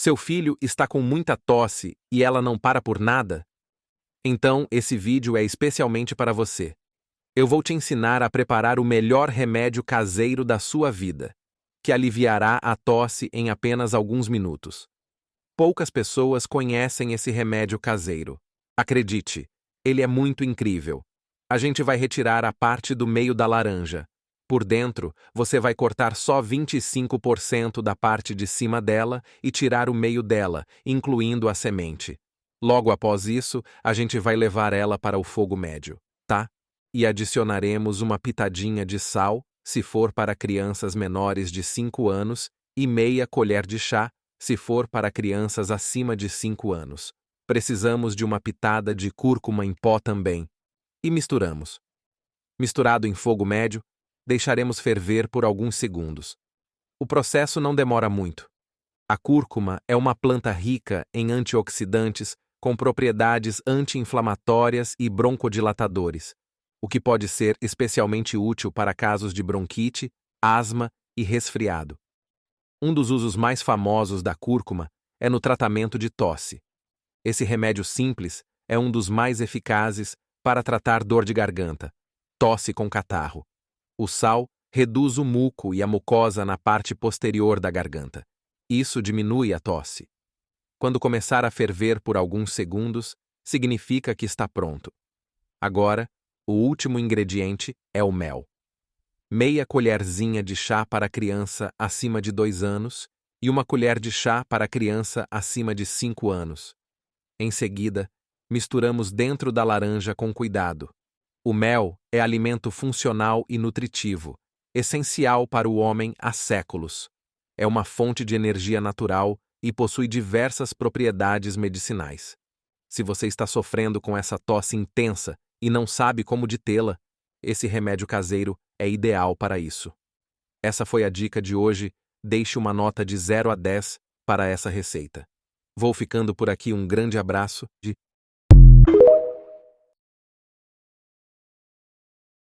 Seu filho está com muita tosse e ela não para por nada? Então, esse vídeo é especialmente para você. Eu vou te ensinar a preparar o melhor remédio caseiro da sua vida, que aliviará a tosse em apenas alguns minutos. Poucas pessoas conhecem esse remédio caseiro. Acredite, ele é muito incrível. A gente vai retirar a parte do meio da laranja. Por dentro, você vai cortar só 25% da parte de cima dela e tirar o meio dela, incluindo a semente. Logo após isso, a gente vai levar ela para o fogo médio, tá? E adicionaremos uma pitadinha de sal, se for para crianças menores de 5 anos, e meia colher de chá, se for para crianças acima de 5 anos. Precisamos de uma pitada de cúrcuma em pó também. E misturamos. Misturado em fogo médio, deixaremos ferver por alguns segundos. O processo não demora muito. A cúrcuma é uma planta rica em antioxidantes com propriedades anti-inflamatórias e broncodilatadores, o que pode ser especialmente útil para casos de bronquite, asma e resfriado. Um dos usos mais famosos da cúrcuma é no tratamento de tosse. Esse remédio simples é um dos mais eficazes para tratar dor de garganta, tosse com catarro. O sal reduz o muco e a mucosa na parte posterior da garganta. Isso diminui a tosse. Quando começar a ferver por alguns segundos, significa que está pronto. Agora, o último ingrediente é o mel. Meia colherzinha de chá para criança acima de 2 anos e uma colher de chá para criança acima de 5 anos. Em seguida, misturamos dentro da laranja com cuidado. O mel é alimento funcional e nutritivo, essencial para o homem há séculos. É uma fonte de energia natural e possui diversas propriedades medicinais. Se você está sofrendo com essa tosse intensa e não sabe como detê-la, esse remédio caseiro é ideal para isso. Essa foi a dica de hoje. Deixe uma nota de 0 a 10 para essa receita. Vou ficando por aqui, um grande abraço.